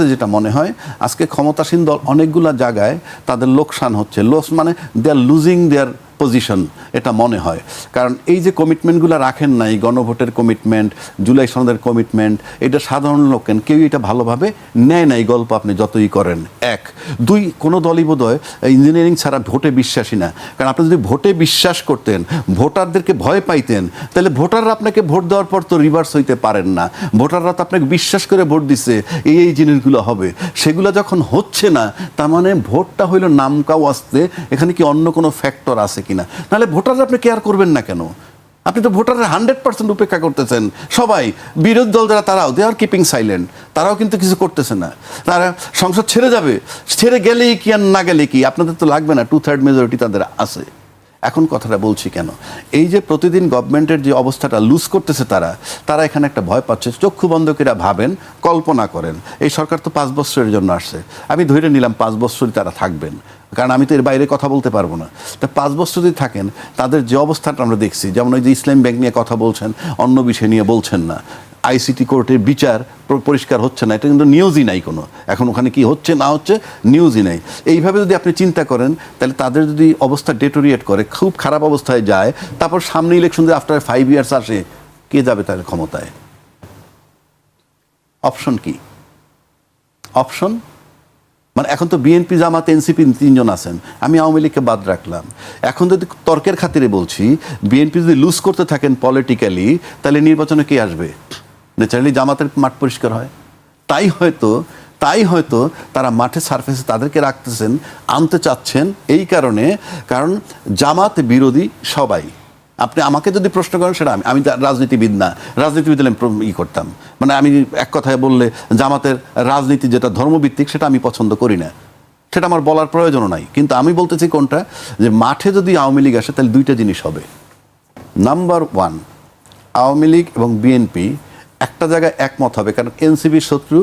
যেটা মনে হয় আজকে ক্ষমতাসীন দল অনেকগুলো জায়গায় তাদের লোকসান হচ্ছে। লস মানে দে আর লুজিং দেয়ার পজিশন, এটা মনে হয়। কারণ এই যে কমিটমেন্টগুলো রাখেন নাই, গণভোটের কমিটমেন্ট, জুলাই সনদের কমিটমেন্ট, এটা সাধারণ লোকেন কেউ এটা ভালোভাবে নেয় নাই। গল্প আপনি যতই করেন। এক, দুই, কোনো দলই বোধহয় ইঞ্জিনিয়ারিং ছাড়া ভোটে বিশ্বাসী না। কারণ আপনি যদি ভোটে বিশ্বাস করতেন, ভোটারদেরকে ভয় পাইতেন, তাহলে ভোটাররা আপনাকে ভোট দেওয়ার পর তো রিভার্স হইতে পারেন না। ভোটাররা তো আপনাকে বিশ্বাস করে ভোট দিচ্ছে এই জিনিসগুলো হবে, সেগুলো যখন হচ্ছে না, তার মানে ভোটটা হইল নামকাও আসতে, এখানে কি অন্য কোনো ফ্যাক্টর আছে কিনা? নাহলে ভোটাররা আপনি কেয়ার করবেন না কেন? আপনি তো ভোটাররা 100% উপেক্ষা করতেছেন। সবাই বিরোধী দল যারা তারাও দে আর কিপিং সাইলেন্ট, তারাও কিন্তু কিছু করতেছে না। তারা সংসদ ছেড়ে যাবে, ছেড়ে গেলেই কি আর না গেলে কি, আপনাদের তো লাগবে না, 2/3 মেজরিটি তাদের আছে। এখন কথাটা বলছি কেন? এই যে প্রতিদিন গভর্নমেন্টের যে অবস্থাটা লুজ করতেছে তারা এখানে একটা ভয় পাচ্ছে। চক্ষু বন্ধ করে ভাবেন, কল্পনা করেন এই সরকার তো 5 বছরের জন্য আসছে। আমি ধরে নিলাম 5 বছরই তারা থাকবেন, কারণ আমি তো এর বাইরে কথা বলতে পারবো না। তা 5 বছর যদি থাকেন, তাদের যে অবস্থাটা আমরা দেখছি, যেমন ওই যে ইসলামী ব্যাংক নিয়ে কথা বলছেন, অন্য বিষয় নিয়ে বলছেন না, আইসিটি কোর্টের বিচার পরিষ্কার হচ্ছে না, এটা কিন্তু নিউজই নাই কোনো, এখন ওখানে কি হচ্ছে না হচ্ছে নিউজই নাই। এইভাবে যদি আপনি চিন্তা করেন তাহলে তাদের যদি অবস্থা ডেটোরিয়েট করে, খুব খারাপ অবস্থায় যায়, তারপর সামনে ইলেকশন যদি আফটার 5 ইয়ার্স আসে, কে যাবে তার ক্ষমতায়? অপশন কি? অপশন মানে এখন তো বিএনপি, জামাত, এনসিপি 3 জন আছেন, আমি আওয়ামী লীগকে বাদ রাখলাম। এখন যদি তর্কের খাতিরে বলছি, বিএনপি যদি লুজ করতে থাকেন পলিটিক্যালি, তাহলে নির্বাচনে কে আসবে? ন্যাচারালি জামাতের মাঠ পরিষ্কার হয়। তাই হয়তো তারা মাঠে সারফেসে তাদেরকে রাখতেছেন, আনতে চাচ্ছেন এই কারণে, কারণ জামাত বিরোধী সবাই। আপনি আমাকে যদি প্রশ্ন করেন, সেটা আমি রাজনীতিবিদ না, রাজনীতিবিদ হলে করতাম, মানে আমি এক কথায় বললে জামাতের রাজনীতি যেটা ধর্মভিত্তিক সেটা আমি পছন্দ করি না, সেটা আমার বলার প্রয়োজনও নাই। কিন্তু আমি বলতেছি কোনটা, যে মাঠে যদি আওয়ামী লীগ আসে তাহলে 2টা জিনিস হবে। নাম্বার 1, আওয়ামী লীগ এবং বিএনপি একটা জায়গায় একমত হবে, কারণ এনসিপির শত্রু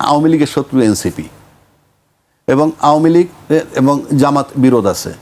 আওয়ামী লীগের শত্রু এনসিপি, এবং আওয়ামী লীগ এবং জামাত বিরোধ আছে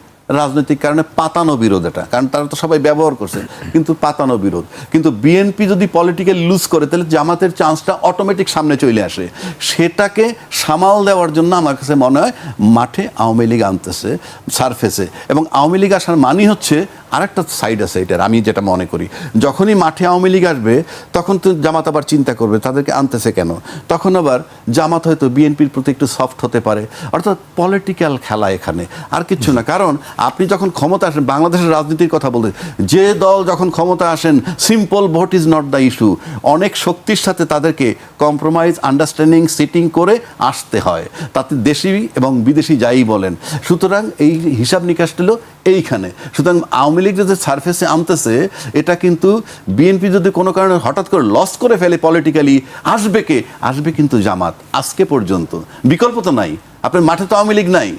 রাজনৈতিক কারণে, পাতানো বিরোধ এটা, কারণ তারা তো সবাই ব্যবহার করছে, কিন্তু পাতানো বিরোধ। কিন্তু বিএনপি যদি পলিটিক্যাল লুজ করে তাহলে জামাতের চান্সটা অটোমেটিক সামনে চলে আসে। সেটাকে সামাল দেওয়ার জন্য আমার কাছে মনে হয় মাঠে আওয়ামী লীগ আনতেছে সারফেসে, এবং আওয়ামী লীগ আসার মানই হচ্ছে আরেকটা সাইড আছে এটার, আমি যেটা মনে করি, যখনই মাঠে আওয়ামী লীগ আসবে তখন তো জামাত আবার চিন্তা করবে তাদেরকে আনতেছে কেন, তখন আবার জামাত হয়তো বিএনপির প্রতি একটু সফট হতে পারে। অর্থাৎ পলিটিক্যাল খেলা এখানে, আর কিচ্ছু না। কারণ আপনি যখন ক্ষমতা আসেন, বাংলাদেশের রাজনীতির কথা বলতে, যে দল যখন ক্ষমতা আসেন, simple vote is not the issue, অনেক শক্তির সাথে তাদেরকে কম্প্রোমাইজ, আন্ডারস্ট্যান্ডিং, সিটিং করে আসতে হয়, তাতে দেশি এবং বিদেশি যাই বলেন। সুতরাং এই হিসাব নিকাশটা হলো এইখানে। সুতরাং আওয়ামী লীগ যদি সারফেসে আনতেছে, এটা কিন্তু বিএনপি যদি কোনো কারণে হঠাৎ করে লস করে ফেলে পলিটিক্যালি, আসবে কে? আসবে কিন্তু জামাত। আজকে পর্যন্ত বিকল্প তো নাই, আপনার মাঠে তো আওয়ামী লীগ নাই।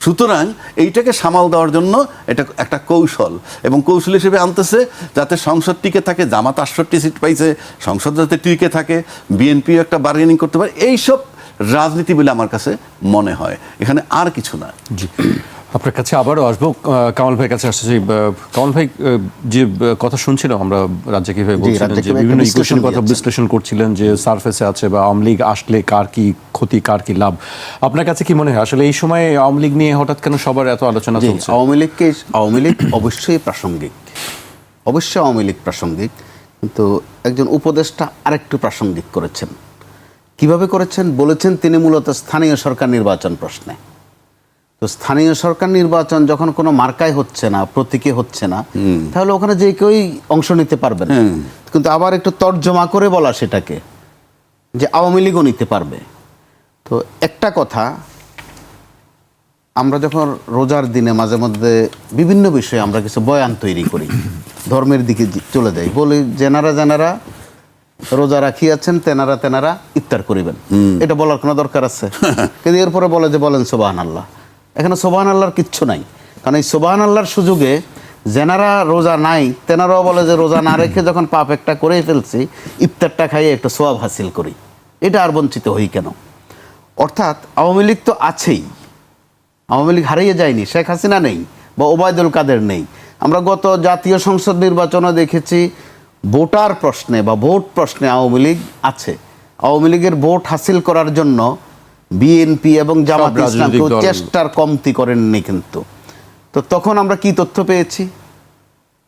সুতরাং এইটাকে সামাল দেওয়ার জন্য এটা একটা কৌশল, এবং কৌশল হিসেবে আনতেছে যাতে সংসদ টিকে থাকে। জামাত 68 সিট পাইছে, সংসদ যাতে টিকে থাকে, বিএনপি একটা বার্গেনিং করতে পারে, এইসব রাজনীতি বলে আমার কাছে মনে হয়, এখানে আর কিছু না। জি, আপনার কাছে আবারও আসবো, কামাল ভাইয়ের কাছে আসছে। কামাল ভাই, যে কথা শুনছিলাম আমরা, রাজ্যে কিভাবে বলছিলেন যে বিভিন্ন ইকুয়েশনের কথা বিশ্লেষণ করছিলেন, যে সারফেসে আছে বা আওয়ামী লীগ আসলে কার কি ক্ষতি, কার কি লাভ। আপনার কাছে কি মনে হয় আসলে এই সময় আওয়ামী লীগ নিয়ে হঠাৎ কেন সবার এত আলোচনা চলছে? আওয়ামী লীগ অবশ্যই প্রাসঙ্গিক, অবশ্যই আওয়ামী লীগ প্রাসঙ্গিক, কিন্তু একজন উপদেষ্টা আরেকটু প্রাসঙ্গিক করেছেন। কিভাবে করেছেন? বলেছেন তিনি মূলত স্থানীয় সরকার নির্বাচন প্রশ্নে। তো স্থানীয় সরকার নির্বাচন যখন কোনো মার্কায় হচ্ছে না, প্রতীকে হচ্ছে না, তাহলে ওখানে যে কেউই অংশ নিতে পারবে না। কিন্তু আবার একটু তর্জমা করে বলা সেটাকে, যে আওয়ামী লীগও নিতে পারবে। তো একটা কথা, আমরা যখন রোজার দিনে মাঝে মধ্যে বিভিন্ন বিষয়ে আমরা কিছু বয়ান তৈরি করি, ধর্মের দিকে চলে যাই, বলি যেনারা রোজা রাখিয়াছেন তেনারা ইফতার করিবেন। এটা বলার কোনো দরকার আছে? কিন্তু এরপরে বলে যে বলেন সুবহানাল্লাহ। এখানে সুবহানাল্লাহর কিচ্ছু নাই, কারণ এই সুবহানাল্লাহর সুযোগে যেনারা রোজা নাই তেনারাও বলে যে রোজা না রেখে যখন পাপ একটা করে ফেলছি, ইফতারটা খাইয়ে একটা সোয়াব হাসিল করি, এটা আর বঞ্চিত হই কেন? অর্থাৎ আওয়ামী লীগ তো আছেই, আওয়ামী লীগ হারিয়ে যায়নি, শেখ হাসিনা নেই বা ওবায়দুল কাদের নেই। আমরা গত জাতীয় সংসদ নির্বাচনে দেখেছি ভোটার প্রশ্নে বা ভোট প্রশ্নে আওয়ামী লীগ আছে। আওয়ামী লীগের ভোট হাসিল করার জন্য বিএনপি এবং জামাত ইসলাম কেউ চেষ্টার কমতি করেননি। কিন্তু তো তখন আমরা কি তথ্য পেয়েছি?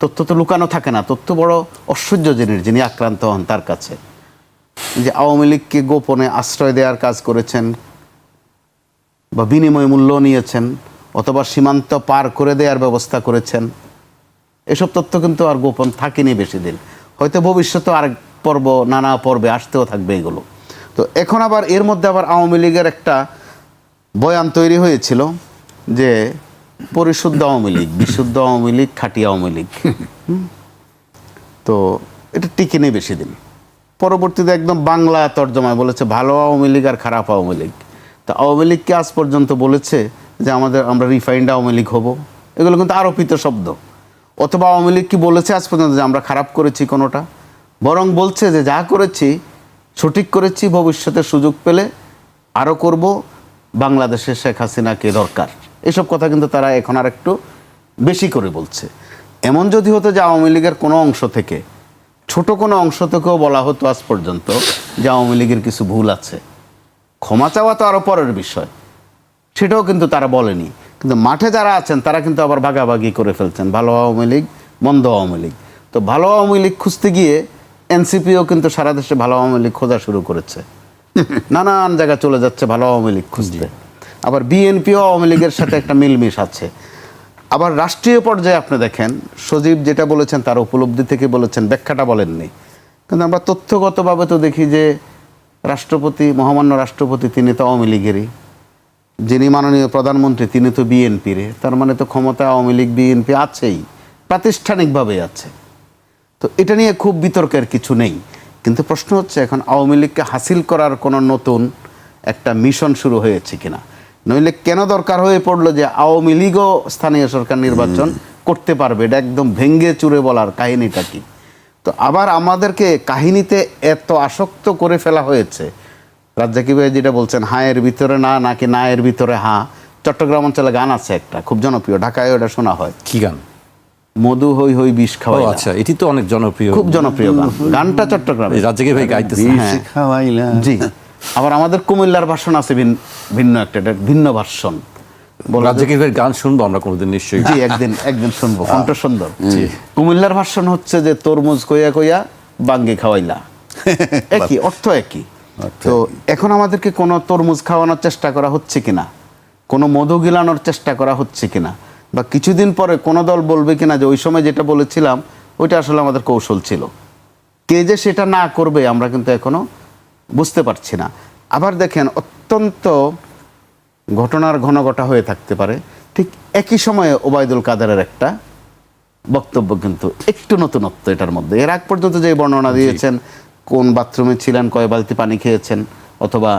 তথ্য তো লুকানো থাকে না, তথ্য বড় ঐশ্বর্য জিনিস, যিনি আক্রান্ত হন তার কাছে, যে আওয়ামী লীগকে গোপনে আশ্রয় দেওয়ার কাজ করেছেন বা বিনিময় মূল্য নিয়েছেন অথবা সীমান্ত পার করে দেওয়ার ব্যবস্থা করেছেন। এসব তথ্য কিন্তু আর গোপন থাকেনি বেশি দিন, হয়তো ভবিষ্যতে আরেক পর্ব, নানা পর্বে আসতেও থাকবে এগুলো। তো এখন আবার এর মধ্যে আবার আওয়ামী লীগের একটা বয়ান তৈরি হয়েছিল যে পরিশুদ্ধ আওয়ামী লীগ, বিশুদ্ধ আওয়ামী লীগ, খাঁটি আওয়ামী লীগ। তো এটা টিকে নেই বেশি দিন। পরবর্তীতে একদম বাংলা তর্জমায় বলেছে ভালো আওয়ামী লীগ আর খারাপ আওয়ামী লীগ। তো আওয়ামী লীগকে আজ পর্যন্ত বলেছে যে আমরা রিফাইন্ড আওয়ামী লীগ হব, এগুলো কিন্তু আরোপিত শব্দ। অথবা আওয়ামী লীগ কি বলেছে আজ পর্যন্ত যে আমরা খারাপ করেছি কোনোটা? বরং বলছে যে যা করেছি সঠিক করেছি, ভবিষ্যতে সুযোগ পেলে আরও করব, বাংলাদেশে শেখ হাসিনাকে দরকার। এসব কথা কিন্তু তারা এখন আর একটু বেশি করে বলছে। এমন যদি হতো যে আওয়ামী লীগের কোনো অংশ থেকে ছোট কোনো অংশ থেকেও বলা হতো আজ পর্যন্ত যে আওয়ামী লীগের কিছু ভুল আছে, ক্ষমা চাওয়া তো আরও পরের বিষয়, সেটাও কিন্তু তারা বলেনি। কিন্তু মাঠে যারা আছেন তারা কিন্তু আবার ভাগাভাগি করে ফেলছেন, ভালো আওয়ামী লীগ মন্দ আওয়ামী লীগ। তো ভালো আওয়ামী লীগ খুঁজতে গিয়ে এনসিপিও কিন্তু সারা দেশে ভালো আওয়ামী লীগ খোঁজা শুরু করেছে, নানান জায়গায় চলে যাচ্ছে ভালো আওয়ামী লীগ খুঁজতে। আবার বিএনপিও আওয়ামী লীগের সাথে একটা মিলমিশ আছে। আবার রাষ্ট্রীয় পর্যায়ে আপনি দেখেন, সজীব যেটা বলেছেন তার উপলব্ধি থেকে বলেছেন, ব্যাখ্যাটা বলেননি। কিন্তু আমরা তথ্যগতভাবে তো দেখি যে রাষ্ট্রপতি, মহামান্য রাষ্ট্রপতি, তিনি তো আওয়ামী লীগেরই, যিনি মাননীয় প্রধানমন্ত্রী তিনি তো বিএনপির। তার মানে তো ক্ষমতা আওয়ামী লীগ বিএনপি আছেই, প্রাতিষ্ঠানিকভাবে আছে। তো এটা নিয়ে খুব বিতর্কের কিছু নেই। কিন্তু প্রশ্ন হচ্ছে এখন আওয়ামী লীগকে হাসিল করার কোনো নতুন একটা মিশন শুরু হয়েছে কিনা, নইলে কেন দরকার হয়ে পড়লো যে আওয়ামী লীগও স্থানীয় সরকার নির্বাচন করতে পারবে, এটা একদম ভেঙ্গে চুরে বলার কাহিনীটা কি? তো আবার আমাদেরকে কাহিনীতে এত আসক্ত করে ফেলা হয়েছে। রাজ্জাকি ভাই যেটা বলছেন, হায়ের ভিতরে না নাকি না এর ভিতরে হা, চট্টগ্রাম অঞ্চলে গান আছে একটা খুব জনপ্রিয়, ঢাকায় ওটা শোনা হয়। কি গান? মধু হই হই বিষ খাওয়াই। আচ্ছা, এটি তো অনেক জনপ্রিয়, খুব জনপ্রিয় গান, গানটা চট্টগ্রামে রাজ্জাকি ভাই গাইতেছে। হ্যাঁ। জি, আবার আমাদের কুমিল্লার ভাষণ আছে ভিন্ন একটা, এটা ভিন্ন ভাষণ। রাজ্জাকি ভাইয়ের গান শুনবো আমরা কোনোদিন নিশ্চয়ই। জি, একদিন শুনবো, কণ্ঠ সুন্দর। কুমিল্লার ভাষণ হচ্ছে যে তরমুজ কইয়া কইয়া বাঙ্গি খাওয়াইলা, একই অর্থ, একই। তো এখন আমাদেরকে কোনো তরমুজ খাওয়ানোর চেষ্টা করা হচ্ছে কিনা, কোনো মধু গিলানোর চেষ্টা করা হচ্ছে কিনা, বা কিছুদিন পরে কোনো দল বলবে কিনা যে ওই সময় যেটা বলেছিলাম ওইটা আসলে আমাদের কৌশল ছিল। কে যে সেটা না করবে আমরা কিন্তু এখনো বুঝতে পারছি না। আবার দেখেন, অত্যন্ত ঘটনার ঘনঘটা হয়ে থাকতে পারে, ঠিক একই সময়ে ওবায়দুল কাদেরের একটা বক্তব্য কিন্তু একটু নতুনত্ব এটার মধ্যে। এর আগ পর্যন্ত যে বর্ণনা দিয়েছেন, কোন বাথরুমে ছিলেন, কয় বালতি পানি খেয়েছেন, অথবা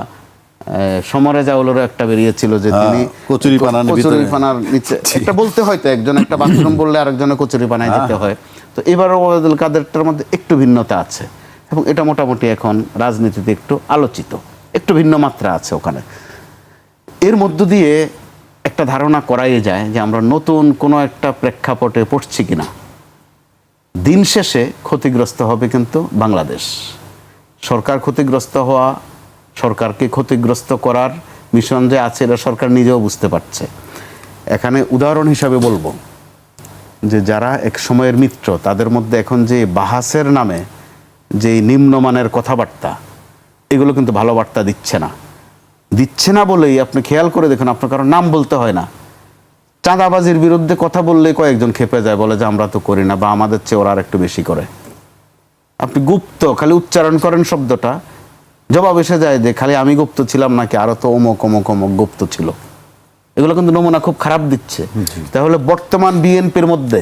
সমরে জাউলেরও একটা বেরিয়েছিল যে তিনি কচুরিপানার নিচে একটা বলতে হয়তো একজন একটা বাথরুম বললে আরেকজনের কচুরিপানায় যেতে হয়। তো এবারও ওবায়দুল কাদেরটার মধ্যে একটু ভিন্নতা আছে, এবং এটা মোটামুটি এখন রাজনীতিতে একটু আলোচিত, একটু ভিন্ন মাত্রা আছে ওখানে। এর মধ্য দিয়ে একটা ধারণা করাই যায় যে আমরা নতুন কোনো একটা প্রেক্ষাপটে পড়ছি কিনা। দিন শেষে ক্ষতিগ্রস্ত হবে কিন্তু বাংলাদেশ। সরকার ক্ষতিগ্রস্ত হওয়া, সরকারকে ক্ষতিগ্রস্ত করার মিশন যে আছে এটা সরকার নিজেও বুঝতে পারছে। এখানে উদাহরণ হিসাবে বলবো যে যারা এক সময়ের মিত্র, তাদের মধ্যে এখন যে বাহাসের নামে যে নিম্নমানের কথাবার্তা, এগুলো কিন্তু ভালো বার্তা দিচ্ছে না বলেই আপনি খেয়াল করে দেখুন, আপনার কারো নাম বলতে হয় না, চাঁদাবাজির বিরুদ্ধে কথা বললেই কয়েকজন খেপে যায়, বলে যে আমরা তো করি না, বা আমাদের চেয়ে ওরা আর একটু বেশি করে। আপনি গুপ্ত খালি উচ্চারণ করেন শব্দটা, জবাব এসে যায় যে খালি আমি গুপ্ত ছিলাম নাকি আরো তো অমুক অমুক অমুক গুপ্ত ছিল। এগুলো কিন্তু নমুনা খুব খারাপ দিচ্ছে। তাহলে বর্তমান বিএনপির মধ্যে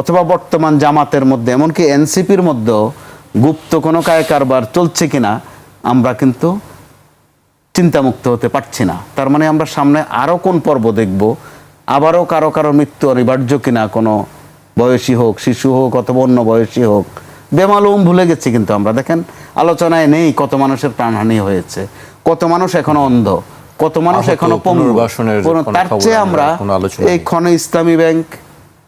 অথবা বর্তমান জামাতের মধ্যে, এমনকি এনসিপির মধ্যেও গুপ্ত কোনো কারবার চলছে কিনা আমরা কিন্তু চিন্তামুক্ত হতে পারছি না। তার মানে আমরা সামনে আরও কোন পর্ব দেখব, আবারও কারো মৃত্যু অনিবার্য কিনা, কোনো বয়সী হোক, শিশু হোক, অথবা অন্য বয়সী হোক, বেমালুম ভুলে গেছি। কিন্তু আমরা দেখেন আলোচনায় নেই কত মানুষের প্রাণহানি হয়েছে, কত মানুষ এখনো অন্ধ, কত মানুষ এখনো পঙ্গু। তার চেয়ে আমরা এই ক্ষণে ইসলামী ব্যাংক,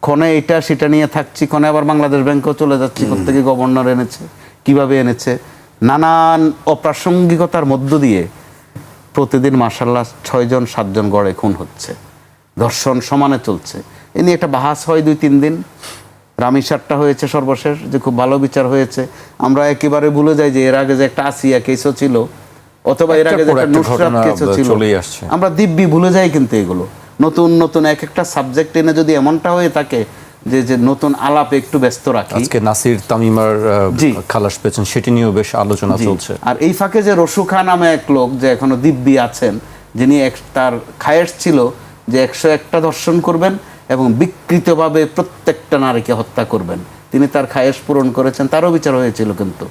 ক্ষণে এটা সেটা নিয়ে থাকছি, ক্ষণে আবার বাংলাদেশ ব্যাংকেও চলে যাচ্ছি, কোত্থেকে গভর্নর এনেছে, কিভাবে এনেছে, নানান অপ্রাসঙ্গিকতার মধ্য দিয়ে প্রতিদিন মাশাআল্লাহ 6 জন 7 জন গড়ে খুন হচ্ছে, ধর্ষণ সমানে চলছে। এ নিয়ে একটা বাহাস হয় 2-3 দিন, রামিসারটা হয়েছে সর্বশেষ, যে খুব ভালো বিচার হয়েছে। আমরা একেবারে ভুলে যাই যে এর আগে যে একটা আসিয়া কেসও ছিল, অথবা এর আগে যে একটা নুসরাত কেসও ছিল, আমরা দিব্যি ভুলে যাই। কিন্তু এগুলো নতুন নতুন এক একটা সাবজেক্ট এনে যদি এমনটা হয়ে থাকে যে নতুন আলাপে একটু ব্যস্ত রাখি। আজকে নাসির তামিমার খালাস পেয়েছেন, সেটি নিয়েও বেশ আলোচনা চলছে। আর এই ফাঁকে যে রসু খা নামে এক লোক যে এখনো দিব্যি আছেন, যিনি তার খায়েশ ছিল যে 101টা ধর্ষণ করবেন এবং বিকৃতভাবে প্রত্যেকটা নারীকে হত্যা করবেন, তিনি তার খায়েশ পূরণ করেছেন, তারও বিচার হয়েছিল। কিন্তু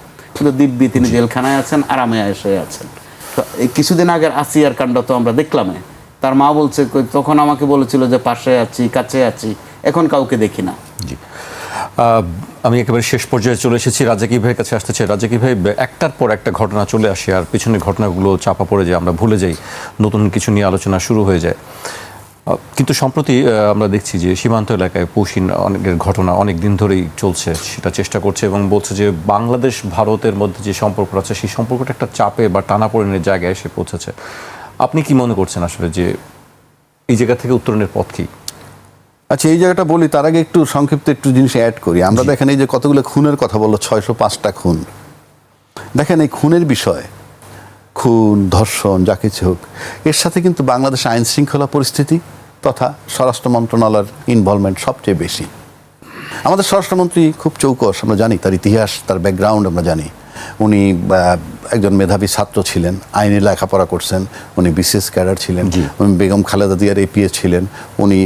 দিব্যি তিনি জেলখানায় আছেন, আরামে এসে আছেন। তো এই কিছুদিন আগের আসিয়ার কাণ্ড তো আমরা দেখলামে, তার মা বলছে তখন আমাকে বলেছিল যে পাশে আছি, কাছে আছি, এখন কাউকে দেখি না। জি, আমি একেবারে শেষ পর্যায়ে চলে এসেছি, রাজ্জাকি ভাইয়ের কাছে আসতে চাই। রাজ্জাকি ভাই, একটার পর একটা ঘটনা চলে আসে, আর পিছনের ঘটনাগুলো চাপা পড়ে যায়, আমরা ভুলে যাই, নতুন কিছু নিয়ে আলোচনা শুরু হয়ে যায়। কিন্তু সম্প্রতি আমরা দেখছি যে সীমান্ত এলাকায় পৌষিন অনেকের ঘটনা অনেক দিন ধরেই চলছে, সেটা চেষ্টা করছে এবং বলছে যে বাংলাদেশ ভারতের মধ্যে যে সম্পর্ক আছে সেই সম্পর্কটা একটা চাপে বা টানাপোড়েনের জায়গায় এসে পৌঁছেছে। আপনি কি মনে করছেন আসলে যে এই জায়গা থেকে উত্তরণের পথ কি? আচ্ছা, এই জায়গাটা বলি তার আগে একটু সংক্ষিপ্ত একটু জিনিস অ্যাড করি। আমরা দেখেন এই যে কতগুলো খুনের কথা বললো, 605টা খুন। দেখেন এই খুনের বিষয়, খুন ধর্ষণ যা কিছু হোক, এর সাথে কিন্তু বাংলাদেশ আইন শৃঙ্খলা পরিস্থিতি তথা স্বরাষ্ট্র মন্ত্রণালয়ের ইনভলভমেন্ট সবচেয়ে বেশি। আমাদের স্বরাষ্ট্রমন্ত্রী খুব চৌকস, আমরা জানি তার ইতিহাস, তার ব্যাকগ্রাউন্ড আমরা জানি। উনি একজন মেধাবী ছাত্র ছিলেন, আইনে লেখাপড়া করছেন, উনি বিশেষ ক্যাডার ছিলেন, উনি বেগম খালেদা জিয়ার এপিএস ছিলেন, উনি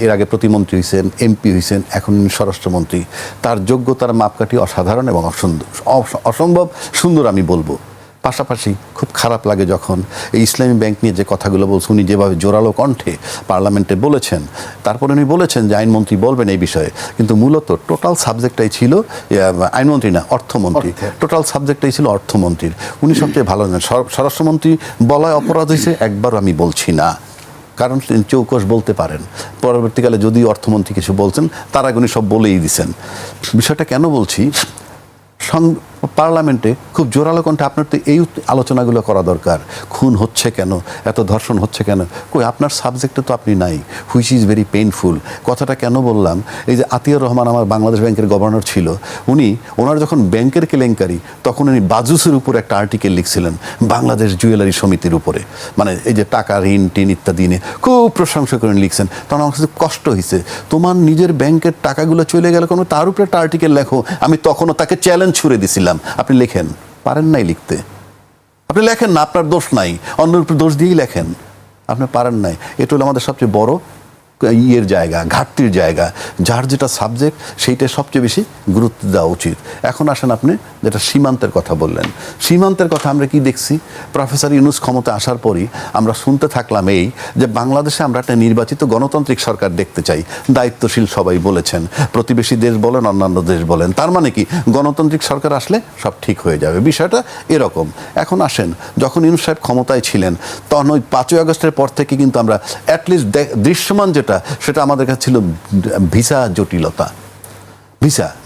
এর আগে প্রতিমন্ত্রী হয়েছেন, এমপি হয়েছেন, এখন উনি স্বরাষ্ট্রমন্ত্রী। তার যোগ্যতার মাপকাঠি অসাধারণ এবং অসম্ভব সুন্দর আমি বলবো। পাশাপাশি খুব খারাপ লাগে যখন এই ইসলামী ব্যাংক নিয়ে যে কথাগুলো বলছে, উনি যেভাবে জোরালো কণ্ঠে পার্লামেন্টে বলেছেন, তারপরে উনি বলেছেন যে আইনমন্ত্রী বলবেন এই বিষয়ে, কিন্তু মূলত টোটাল সাবজেক্টটাই ছিল আইনমন্ত্রী না, অর্থমন্ত্রী। টোটাল সাবজেক্টটাই ছিল অর্থমন্ত্রীর। উনি সবচেয়ে ভালো জানেন। স্বরাষ্ট্রমন্ত্রী বলায় অপরাধ হয়েছে একবারও আমি বলছি না, কারণ তিনি চৌকস বলতে পারেন। পরবর্তীকালে যদি অর্থমন্ত্রী কিছু বলছেন তার আগে উনি সব বলেই দিছেন। বিষয়টা কেন বলছি, পার্লামেন্টে খুব জোরালো কণ্ঠে আপনার তো এই আলোচনাগুলো করা দরকার। খুন হচ্ছে কেন, এত ধর্ষণ হচ্ছে কেন, কই আপনার সাবজেক্টে তো আপনি নাই, হুইচ ইজ ভেরি পেইনফুল। কথাটা কেন বললাম, এই যে আতিয়ার রহমান আমার বাংলাদেশ ব্যাংকের গভর্নর ছিল, ওনার যখন ব্যাংকের কেলেঙ্কারি, তখন উনি বাজুসের উপর একটা আর্টিকেল লিখছিলেন বাংলাদেশ জুয়েলারি সমিতির উপরে, মানে এই যে টাকা ঋণ টিন ইত্যাদি নিয়ে খুব প্রশংসা করে লিখছেন। তখন আমার কাছে কষ্ট হয়েছে, তোমার নিজের ব্যাংকের টাকাগুলো চলে গেল কোনো, তার উপরে একটা আর্টিকেল লেখো। আমি তখনও তাকে চ্যালেঞ্জ ছুড়ে দিছিলাম, আপনি লেখেন, পারেন নাই লিখতে, আপনি লেখেন না, আপনার দোষ নাই, অন্যের উপর দোষ দিয়েই লেখেন, আপনি পারেন নাই। এটা হলো আমাদের সবচেয়ে বড় ইয়ের জায়গা, ঘাটতির জায়গা। যার যেটা সাবজেক্ট সেইটা সবচেয়ে বেশি গুরুত্ব দেওয়া উচিত। এখন আসেন আপনি যেটা সীমান্তের কথা বললেন, সীমান্তের কথা আমরা কি দেখছি, প্রফেসর ইউনূস ক্ষমতা আসার পরই আমরা শুনতে থাকলাম এই যে বাংলাদেশে আমরা একটা নির্বাচিত গণতান্ত্রিক সরকার দেখতে চাই। দায়িত্বশীল সবাই বলেছেন, প্রতিবেশী দেশ বলেন, অন্যান্য দেশ বলেন। তার মানে কি গণতান্ত্রিক সরকার আসলে সব ঠিক হয়ে যাবে, বিষয়টা এরকম। এখন আসেন, যখন ইউনূস সাহেব ক্ষমতায় ছিলেন, তখন ওই 5ই আগস্টের পর থেকে কিন্তু আমরা অ্যাটলিস্ট দৃশ্যমান সেটা আমাদের কাছে ছিল ভিসা জটিলতা।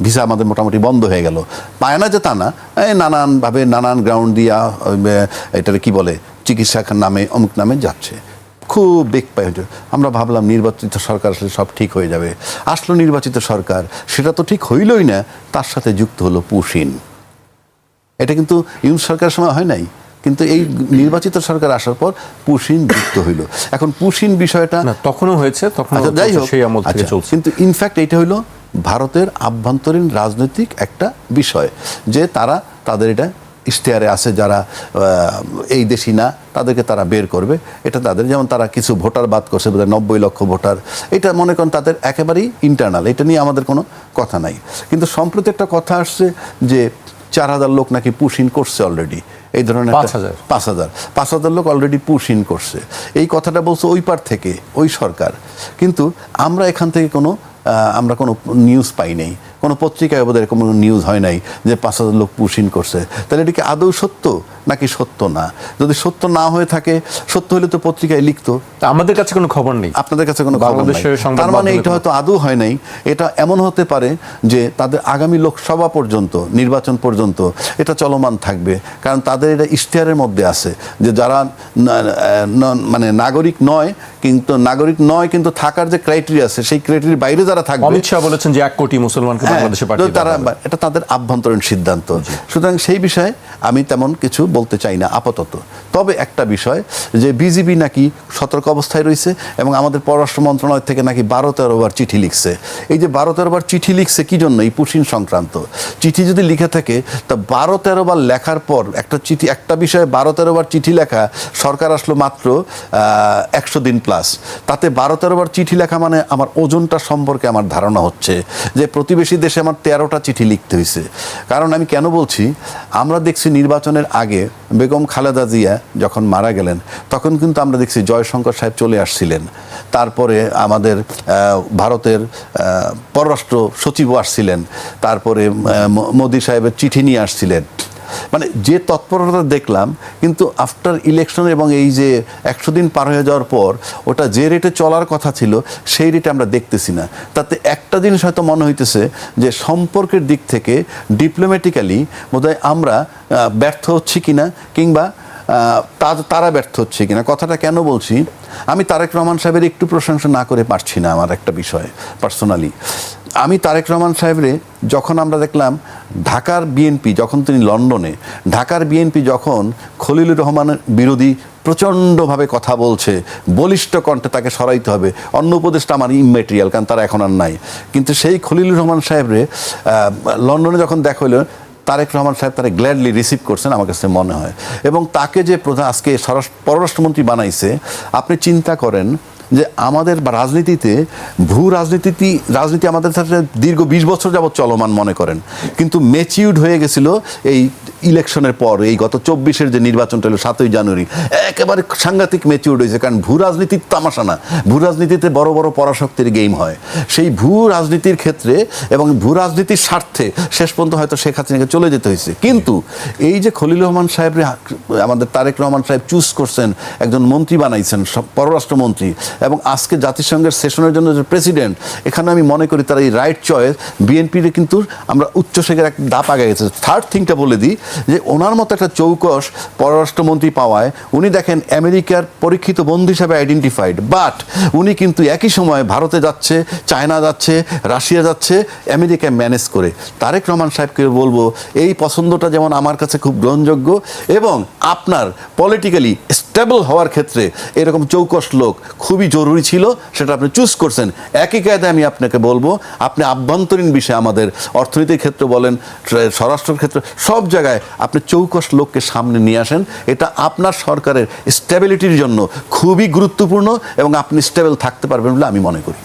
ভিসা আমাদের মোটামুটি বন্ধ হয়ে গেল। পায় না যে তা না, নানানভাবে নানান গ্রাউন্ড দিয়া এটাকে কি বলে, চিকিৎসার নামে অমুক নামে যাচ্ছে, খুব বেগ পায়। আমরা ভাবলাম নির্বাচিত সরকার আসলে সব ঠিক হয়ে যাবে। আসলো নির্বাচিত সরকার, সেটা তো ঠিক হইলই না, তার সাথে যুক্ত হলো পুশিন। এটা কিন্তু ইউনূস সরকারের সময় হয় নাই, কিন্তু এই নির্বাচিত সরকার আসার পর পুশিন যুক্ত হইল। এখন পুশিন বিষয়টা তখনও হয়েছে, তখন যাই হোক, সেই আমল থেকে চলছে। কিন্তু ইনফ্যাক্ট এটা হইল ভারতের আভ্যন্তরীণ রাজনৈতিক একটা বিষয়, যে তাদের এটা ইশতেহারে আছে, যারা এই দেশি না তাদেরকে তারা বের করবে, এটা তাদের। যেমন তারা কিছু ভোটার বাদ করছে, বোধহয় 90 লক্ষ ভোটার, এটা মনে করেন তাদের একেবারেই ইন্টারনাল, এটা নিয়ে আমাদের কোনো কথা নাই। কিন্তু সম্প্রতি একটা কথা আসছে যে 4000 লোক নাকি পুশিন করছে অলরেডি, এই ধরনের 5,000 লোক অলরেডি পুশিন করছে। এই কথাটা বলছে ওই পার থেকে ওই সরকার, কিন্তু আমরা এখান থেকে আমরা কোনো নিউজ পাই নাই, কোনো পত্রিকায় বোধহয় কোনো নিউজ হয় নাই যে 5,000 লোক পুশিন করছে। তাহলে এটা কি আদৌ সত্য নাকি সত্য না? যদি সত্য না হয়ে থাকে, সত্য হলে তো পত্রিকায় লিখতো। আমাদের কাছে কোনো খবর নেই, আপনাদের কাছে কোনো খবর নেই, তার মানে এটা হয়তো আদৌ হয় নাই। এটা এমন হতে পারে যে তাদের আগামী লোকসভা পর্যন্ত, নির্বাচন পর্যন্ত এটা চলমান থাকবে, কারণ তাদের এটা ইশতেহারের মধ্যে আছে যে যারা মানে নাগরিক নয় কিন্তু থাকার যে ক্রাইটেরিয়া আছে, সেই ক্রাইটেরিয়ার বাইরে যারা থাকবে। অমিত শাহ বলেছেন যে 1 কোটি মুসলমানকে বাংলাদেশে পাঠিয়ে দেওয়া হবে। এটা তাদের আভ্যন্তরীণ সিদ্ধান্ত। সুতরাং সেই বিষয়ে আমি তেমন কিছু বলতে চাই না আপাতত। তবে একটা বিষয়, যে বিজিবি নাকি সতর্ক অবস্থায় রয়েছে এবং আমাদের পররাষ্ট্র মন্ত্রণালয় থেকে নাকি 12-13 বার চিঠি লিখছে। এই যে 12-13 বার চিঠি লিখছে কি জন্য, এই পুশিন সংক্রান্ত চিঠি যদি লিখে থাকে, তা 12-13 বার লেখার পর একটা বিষয়ে 12-13 বার চিঠি লেখা, সরকার আসলো মাত্র 100 দিন প্লাস, তাতে 12-13 বার চিঠি লেখা মানে আমার ওজনটা সম্পর্কে আমার ধারণা হচ্ছে যে প্রতিবেশী দেশে আমার 13টা চিঠি লিখতে হয়েছে। কারণ আমি কেন বলছি, আমরা দেখছি নির্বাচনের আগে বেগম খালেদা জিয়া যখন মারা গেলেন, তখন কিন্তু আমরা দেখছি জয়শঙ্কর সাহেব চলে আসছিলেন, তারপরে আমাদের ভারতের পররাষ্ট্র সচিবও আসছিলেন, তারপরে মোদি সাহেবের চিঠি নিয়ে আসছিলেন, মানে যে তৎপরতা দেখলাম, কিন্তু আফটার ইলেকশন এবং এই যে 100 দিন পার হয়ে যাওয়ার পর ওটা যে রেটে চলার কথা ছিল সেই রেটে আমরা দেখতেছি না। তাতে একটা জিনিস হয়তো মনে হইতেছে যে সম্পর্কের দিক থেকে ডিপ্লোম্যাটিক্যালি বোধহয় আমরা ব্যর্থ হচ্ছি কিনা, কিংবা তারা ব্যর্থ হচ্ছে কিনা। কথাটা কেন বলছি, আমি তারেক রহমান সাহেবের একটু প্রশংসা না করে পারছি না। আমার একটা বিষয় পার্সোনালি, আমি তারেক রহমান সাহেবরে যখন আমরা দেখলাম ঢাকার বিএনপি যখন তিনি লন্ডনে, ঢাকার বিএনপি যখন খলিলুর রহমানের বিরোধী প্রচণ্ডভাবে কথা বলছে, বলিষ্ঠ কণ্ঠে তাকে সরাইতে হবে, অন্য উপদেশটা আমার ইমমেটেরিয়াল, কারণ তারা এখন আর নাই, কিন্তু সেই খলিলুর রহমান সাহেবরে লন্ডনে যখন দেখা হইল, তারেক রহমান সাহেব তারা গ্ল্যাডলি রিসিভ করছেন আমার কাছে মনে হয়। এবং তাকে যে প্রধান আজকে পররাষ্ট্রমন্ত্রী বানাইছে, আপনি চিন্তা করেন যে আমাদের রাজনীতিতে রাজনীতি আমাদের সাথে দীর্ঘ 20 বছর যাবৎ চলমান মনে করেন, কিন্তু ম্যাচিউরড হয়ে গেছিল এই ইলেকশনের পর। এই গত 24-এর যে নির্বাচনটা হলো 7ই জানুয়ারি, একেবারে সাংঘাতিক ম্যাচিউরড হয়েছে। কারণ ভূ রাজনীতির তামাশা না, ভূ রাজনীতিতে বড় বড় পরাশক্তির গেম হয়। সেই ভূ রাজনীতির ক্ষেত্রে এবং ভূ রাজনীতির স্বার্থে শেষ পর্যন্ত হয়তো শেখ হাসিনাকে চলে যেতে হয়েছে। কিন্তু এই যে খলিলুর রহমান সাহেব, আমাদের তারেক রহমান সাহেব চুজ করছেন, একজন মন্ত্রী বানাইছেন, পররাষ্ট্রমন্ত্রী, এবং আজকে জাতিসংঘের সেশনের জন্য যে প্রেসিডেন্ট, এখানে আমি মনে করি তারা এই রাইট চয়েস। বিএনপির কিন্তু আমরা উচ্চশেখের এক ধাপ আগে গেছে। থার্ড থিংটা বলে দিই যে ওনার মতো একটা চৌকস পররাষ্ট্রমন্ত্রী পাওয়ায়, উনি দেখেন আমেরিকার পরীক্ষিত বন্ধু হিসাবে আইডেন্টিফাইড, বাট উনি কিন্তু একই সময় ভারতে যাচ্ছে, চায়না যাচ্ছে, রাশিয়া যাচ্ছে, আমেরিকায় ম্যানেজ করে। তারেক রহমান সাহেবকে বলবো এই পছন্দটা যেমন আমার কাছে খুব গ্রহণযোগ্য, এবং আপনার পলিটিক্যালি স্টেবল হওয়ার ক্ষেত্রে এরকম চৌকস লোক খুবই জরুরি ছিল, সেটা আপনি চুজ করছেন। একই কায়দায় আমি আপনাকে বলবো, আপনি আভ্যন্তরীণ বিষয়ে আমাদের অর্থনীতির ক্ষেত্রে বলেন, স্বরাষ্ট্র ক্ষেত্রে, সব জায়গায় আপনি চৌকস লোককে সামনে নিয়ে আসেন। এটা আপনার সরকারের স্টেবিলিটির জন্য খুবই গুরুত্বপূর্ণ, এবং আপনি স্টেবল থাকতে পারবেন বলে আমি মনে করি।